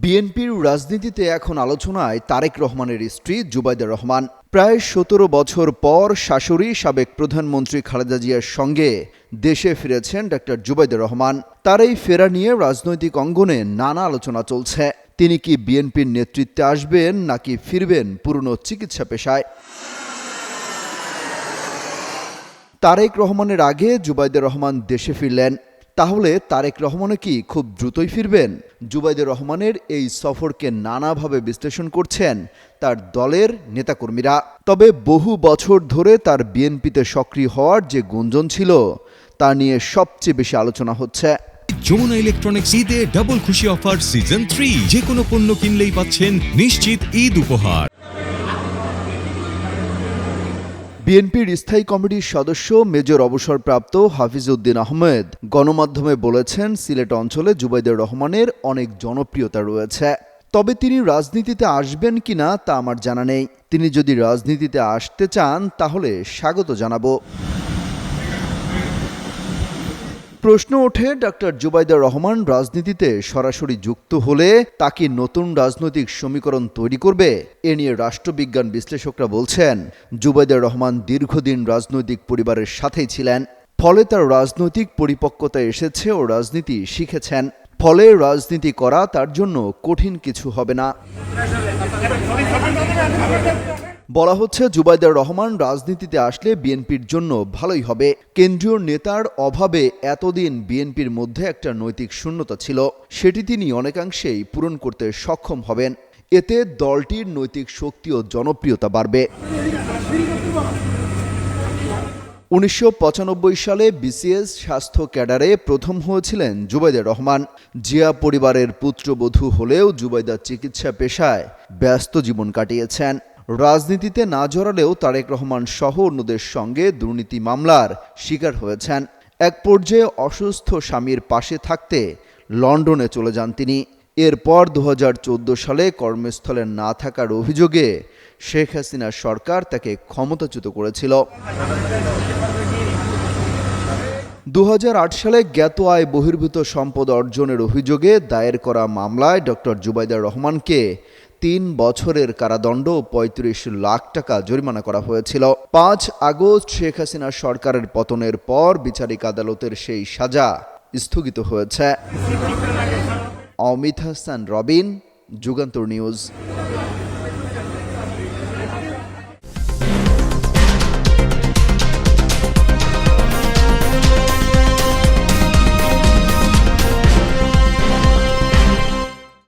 বিএনপির রাজনীতিতে এখন আলোচনায় তারেক রহমানের স্ত্রী জুবাইদা রহমান। প্রায় ১৭ বছর পর শাশুড়ি সাবেক প্রধানমন্ত্রী খালেদা জিয়ার সঙ্গে দেশে ফিরেছেন ডক্টর জুবাইদা রহমান। তার এই ফেরা নিয়ে রাজনৈতিক অঙ্গনে নানা আলোচনা চলছে। তিনি কি বিএনপির নেতৃত্বে আসবেন নাকি ফিরবেন পুরনো চিকিৎসা পেশায়? তারেক রহমানের আগে জুবাইদা রহমান দেশে ফিরলেন, তাহলে তারেক রহমানও কি খুব দ্রুতই ফিরবেন? জুবাইদা রহমানের এই সফরকে নানাভাবে বিশ্লেষণ করছেন তার দলের নেতাকর্মীরা। তবে বহু বছর ধরে তার বিএনপিতে সক্রিয় হওয়ার যে গুঞ্জন ছিল তা নিয়ে সবচেয়ে বেশি আলোচনা হচ্ছে। যমুনা ইলেকট্রনিক্স ঈদে ডাবল খুশি অফার সিজন 3, যে কোনো পণ্য কিনলেই পাচ্ছেন নিশ্চিত ঈদ উপহার। বিএনপির স্থায়ী কমিটির সদস্য মেজর অবসরপ্রাপ্ত হাফিজ উদ্দিন আহমেদ গণমাধ্যমে বলেছেন, সিলেট অঞ্চলে জুবাইদা রহমানের অনেক জনপ্রিয়তা রয়েছে। তবে তিনি রাজনীতিতে আসবেন কিনা তা আমার জানা নেই। তিনি যদি রাজনীতিতে আসতে চান তাহলে স্বাগত জানাবো। প্রশ্ন ওঠে, ডক্টর জুবাইদা রহমান রাজনীতিতে সরাসরি যুক্ত হলে তা কি নতুন রাজনৈতিক সমীকরণ তৈরি করবে? এ নিয়ে রাষ্ট্রবিজ্ঞান বিশ্লেষকরা বলছেন, জুবাইদা রহমান দীর্ঘদিন রাজনৈতিক পরিবারের সাথেই ছিলেন। ফলে তার রাজনৈতিক পরিপক্কতা এসেছে ও রাজনীতি শিখেছেন। ফলে রাজনীতি করা তার জন্য কঠিন কিছু হবে না। বলা হচ্ছে, জুবাইদা রহমান রাজনীতিতে আসলে বিএনপির জন্য ভালোই হবে। কেন্দ্রীয় নেতার অভাবে এতদিন বিএনপির মধ্যে একটা নৈতিক শূন্যতা ছিল, সেটি তিনি অনেকাংশেই পূরণ করতে সক্ষম হবেন। এতে দলটির নৈতিক শক্তি ও জনপ্রিয়তা বাড়বে। ১৯৯৫ সালে বিসিএস স্বাস্থ্য ক্যাডারে প্রথম হয়েছিলেন জুবাইদা রহমান। জিয়া পরিবারের পুত্রবধূ হলেও জুবাইদা চিকিৎসা পেশায় ব্যস্ত জীবন কাটিয়েছেন। রাজনীতিতে না জড়ালেও তারেক রহমান সহ অন্যদের সঙ্গে দুর্নীতি মামলার শিকার হয়েছেন। এক পর্যায়ে অসুস্থ স্বামীর পাশে থাকতে লন্ডনে চলে যান তিনি। এরপর ২০১৪ সালে কর্মস্থলে না থাকার অভিযোগে শেখ হাসিনার সরকার তাকে ক্ষমতাচ্যুত করেছিল। ২০০৮ সালে জ্ঞাত আয় বহির্ভূত সম্পদ অর্জনের অভিযোগে দায়ের করা মামলায় ডক্টর জুবাইদা রহমানকে ৩ বছরের কারাদণ্ড ও ৩৫ লাখ টাকা জরিমানা করা হয়েছিল। ৫ আগস্ট শেখ হাসিনা সরকারের পতনের পর বিচারিক আদালতের সেই সাজা স্থগিত হয়েছে। অমিত হাসান রবিন, যুগান্তর নিউজ।